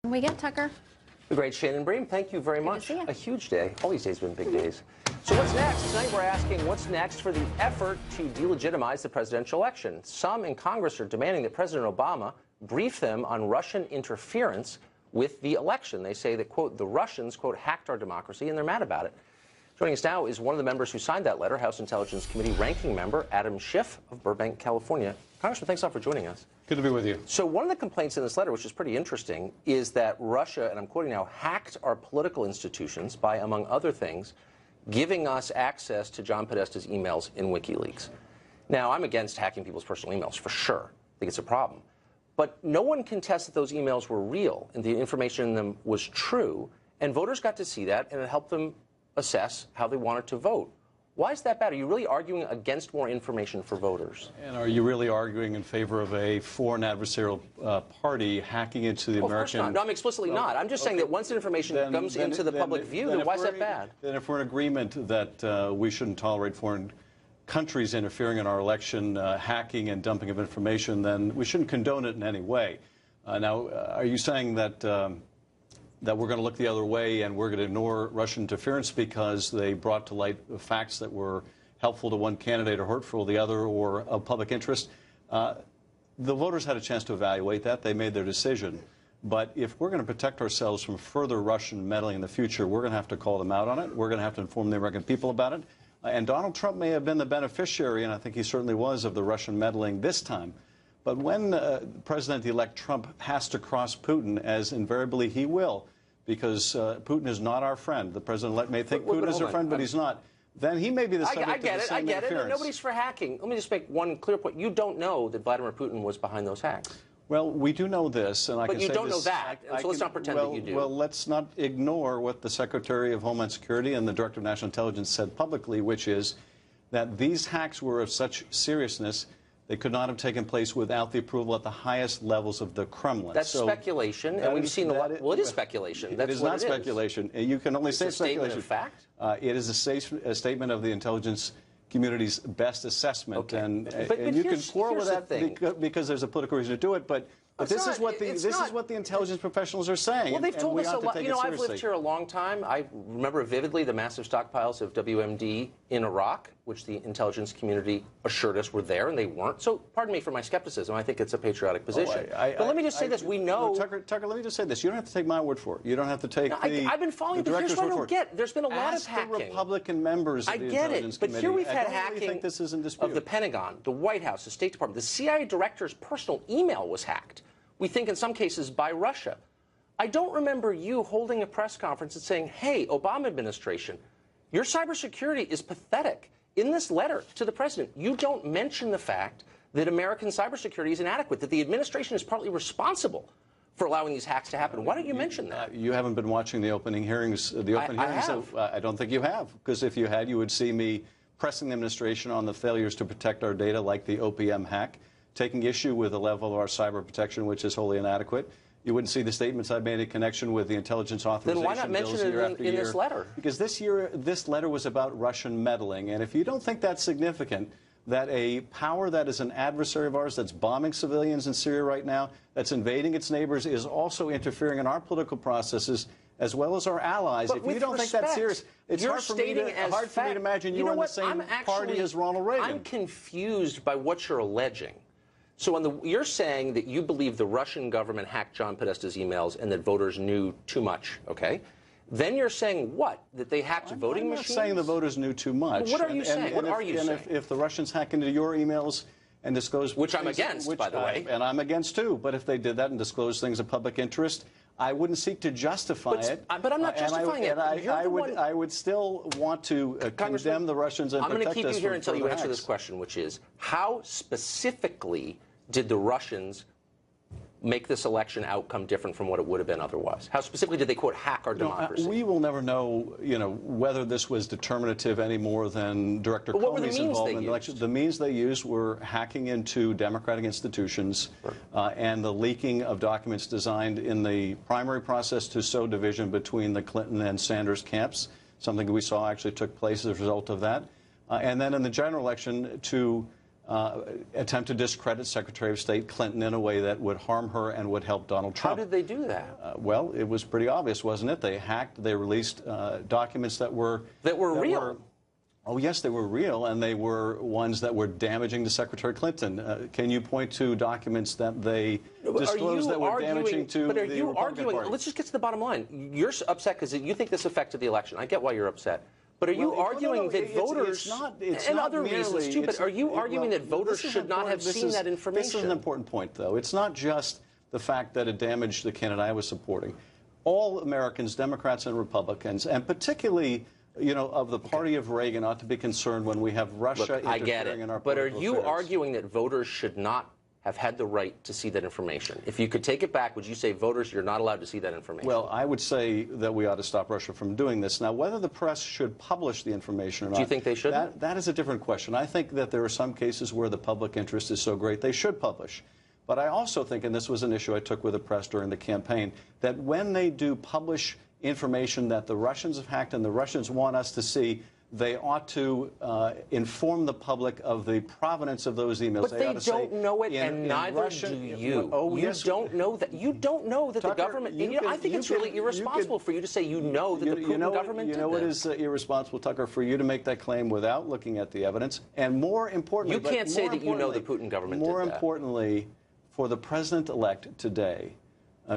We get Tucker. The great Shannon Bream, thank you very much. A huge day. All these days have been big days. So what's next? Tonight we're asking what's next for the effort to delegitimize the presidential election. Some in Congress are demanding that President Obama brief them on Russian interference with the election. They say that, quote, the Russians, quote, hacked our democracy, and they're mad about it. Joining us now is one of the members who signed that letter, House Intelligence Committee ranking member Adam Schiff of Burbank, California. Congressman, thanks a lot for joining us. Good to be with you. So one of the complaints in this letter, which is pretty interesting, is that Russia, and I'm quoting now, hacked our political institutions by, among other things, giving us access to John Podesta's emails in WikiLeaks. Now, I'm against hacking people's personal emails, for sure. I think it's a problem. But no one contests that those emails were real and the information in them was true, and voters got to see that, and it helped them assess how they wanted to vote. Why is that bad? Are you really arguing against more information for voters? And are you really arguing in favor of a foreign adversarial party hacking into the American... Of course not. No, I'm explicitly not. I'm just saying that once information comes into the public view, then why is that bad? Then if we're in agreement that we shouldn't tolerate foreign countries interfering in our election, hacking and dumping of information, then we shouldn't condone it in any way. Now, are you saying that that we're going to look the other way and we're going to ignore Russian interference because they brought to light facts that were helpful to one candidate or hurtful to the other or of public interest? The voters had a chance to evaluate that. They made their decision. But if we're going to protect ourselves from further Russian meddling in the future, we're going to have to call them out on it. We're going to have to inform the American people about it. And Donald Trump may have been the beneficiary, and I think he certainly was, of the Russian meddling this time. But when President-elect Trump has to cross Putin, as invariably he will, because Putin is not our friend. The president-elect may think Putin is our friend, but he's not. Then he may be the subject of the same interference. I get it. Nobody's for hacking. Let me just make one clear point. You don't know that Vladimir Putin was behind those hacks. Well, we do know this, and I can say this. But you don't know that, so let's not pretend that you do. Well, let's not ignore what the Secretary of Homeland Security and the Director of National Intelligence said publicly, which is that these hacks were of such seriousness they could not have taken place without the approval at the highest levels of the Kremlin. That's speculation, and we've seen a lot. Well, it is speculation. It is not speculation. You can only say speculation. It's a statement of fact? It is a statement of the intelligence community's best assessment. Okay. And but you can quarrel with that because there's a political reason to do it, but this is what the intelligence professionals are saying. Well, they've told us a lot. You know, I've lived here a long time. I remember vividly the massive stockpiles of WMD in Iraq, which the intelligence community assured us were there, and they weren't. So, pardon me for my skepticism. I think it's a patriotic position. But let me just say this: we know. Tucker, let me just say this: you don't have to take my word for it. You don't have to take I've been following, but here's what I don't get. There's been a lot of hacking. Ask the Republican members of the Intelligence Committee. But here we've had hacking think this is in dispute. of the Pentagon, the White House, the State Department. The CIA director's personal email was hacked. We think in some cases by Russia. I don't remember you holding a press conference and saying, hey, Obama administration, your cybersecurity is pathetic. In this letter to the president, you don't mention the fact that American cybersecurity is inadequate, that the administration is partly responsible for allowing these hacks to happen. Why don't you mention that? You haven't been watching the opening hearings. I don't think you have, because if you had, you would see me pressing the administration on the failures to protect our data, like the OPM hack, taking issue with the level of our cyber protection, which is wholly inadequate. You wouldn't see the statements I've made in connection with the intelligence authorization. Then why not mention it in this letter? Because this letter was about Russian meddling. And if you don't think that's significant, that a power that is an adversary of ours, that's bombing civilians in Syria right now, that's invading its neighbors, is also interfering in our political processes, as well as our allies. But if you don't think that's serious, it's hard for me to imagine you are in the same party as Ronald Reagan. I'm confused by what you're alleging. So you're saying that you believe the Russian government hacked John Podesta's emails and that voters knew too much, okay? Then you're saying what? That they hacked voting machines? I'm not saying the voters knew too much. Well, what are you saying? What are you saying? If the Russians hack into your emails and disclose... Which I'm against, by the way. And I'm against, too. But if they did that and disclosed things of public interest, I wouldn't seek to justify it. But I'm not justifying it. I would still want to condemn the Russians and protect us. I'm going to keep you here until you answer this question, which is, how specifically did the Russians make this election outcome different from what it would have been otherwise? How specifically did they, quote, hack our democracy? We will never know, whether this was determinative any more than Director Comey's involvement in the election. The means they used were hacking into democratic institutions and the leaking of documents designed in the primary process to sow division between the Clinton and Sanders camps, something we saw actually took place as a result of that. And then in the general election to attempt to discredit Secretary of State Clinton in a way that would harm her and would help Donald Trump. How did they do that? Well, it was pretty obvious, wasn't it? They hacked, they released documents that were real. Oh, yes, they were real, and they were ones that were damaging to Secretary Clinton. Can you point to documents that they disclosed that were damaging to the Republican Party? Let's just get to the bottom line. You're upset because you think this affected the election. I get why you're upset. But are you arguing that voters, and other reasons too, but are you arguing that voters should not have seen that information? This is an important point, though. It's not just the fact that it damaged the candidate I was supporting. All Americans, Democrats and Republicans, and particularly, you know, of the party of Reagan, ought to be concerned when we have Russia interfering in our political affairs. But are you arguing that voters should not have had the right to see that information? If you could take it back, would you say voters, you're not allowed to see that information? Well, I would say that we ought to stop Russia from doing this. Now, whether the press should publish the information or not, do you think they should? That is a different question. I think that there are some cases where the public interest is so great they should publish. But I also think, and this was an issue I took with the press during the campaign, that when they do publish information that the Russians have hacked and the Russians want us to see, they ought to inform the public of the provenance of those emails. But they don't know it, and neither do you. You don't know that. You don't know that the government. I think it's really irresponsible for you to say you know that the Putin government did this. You know what is irresponsible, Tucker, for you to make that claim without looking at the evidence, and more importantly, you can't say that you know the Putin government did that. More importantly, for the president-elect today,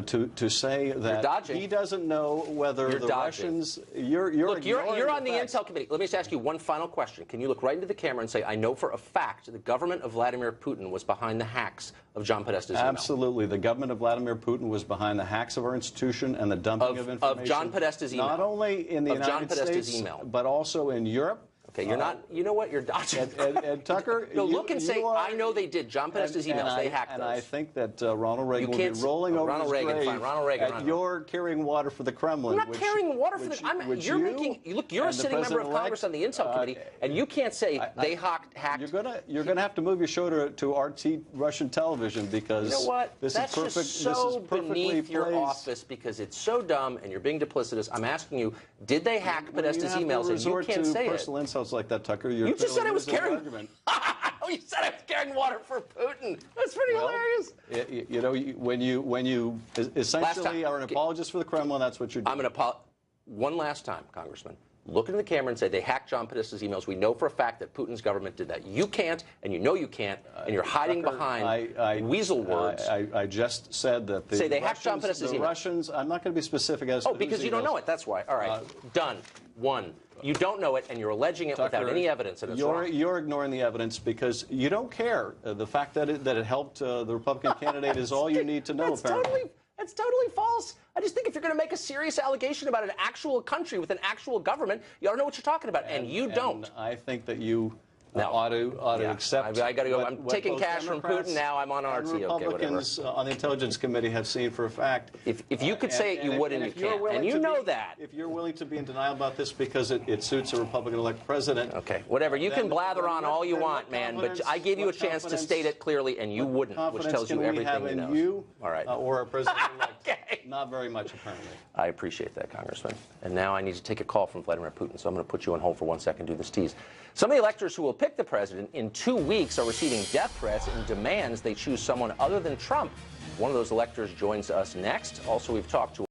to say that he doesn't know whether the Russians. You're on the Intel Committee. Let me just ask you one final question. Can you look right into the camera and say, I know for a fact the government of Vladimir Putin was behind the hacks of John Podesta's email? Absolutely. The government of Vladimir Putin was behind the hacks of our institution and the dumping of information. Of John Podesta's email. Not only in the United States, but also in Europe. Okay, you're not. You know what? You're dodging. And Tucker, no, look and say, I know they did. John Podesta's emails. They hacked those. And I think that Ronald Reagan will be rolling over his grave. Ronald Reagan. And you're carrying water for the Kremlin. I'm not carrying water for the. You're making. Look, you're a sitting member of Congress on the Intel Committee, and you can't say they hacked. You're gonna have to move your show to RT Russian television because you know what? This That's is perfect. Just so this is perfectly beneath your placed. office because it's so dumb and you're being duplicitous. I'm asking you, did they hack Podesta's emails? And you can't say it. Personal insults like that, Tucker. You just said I was carrying. You said I was carrying water for Putin. That's pretty hilarious. You know, when you essentially are an apologist for the Kremlin, that's what you're doing. I'm going to one last time, Congressman. Look into the camera and say they hacked John Podesta's emails. We know for a fact that Putin's government did that. You can't, and you know you can't, and you're hiding behind weasel words. I just said that the say they hacked John Podesta's emails. Russians. I'm not going to be specific as to because you don't know it. That's why. All right, done. One. You don't know it, and you're alleging it without any evidence, and it's wrong. You're ignoring the evidence because you don't care. The fact that it helped the Republican candidate is all you need to know, apparently. That's totally false. I just think if you're going to make a serious allegation about an actual country with an actual government, you ought to know what you're talking about, and you don't. I think that you ought to accept. I got to go. I'm taking cash from Putin now. I'm on RT. Republicans on the Intelligence Committee have seen for a fact. If you could say it, you would, and you can't, and you know that. If you're willing to be in denial about this because it suits a Republican-elect president. Okay, whatever. You can blather on all you want, man, but I gave you a chance to state it clearly, and you wouldn't, which tells you everything you know. You, all right, or a president-elect. Okay. Not very much, apparently. I appreciate that, Congressman. And now I need to take a call from Vladimir Putin, so I'm going to put you on hold for 1 second, do this tease. Some of the electors who will pick the president in 2 weeks are receiving death threats and demands they choose someone other than Trump. One of those electors joins us next. Also, we've talked to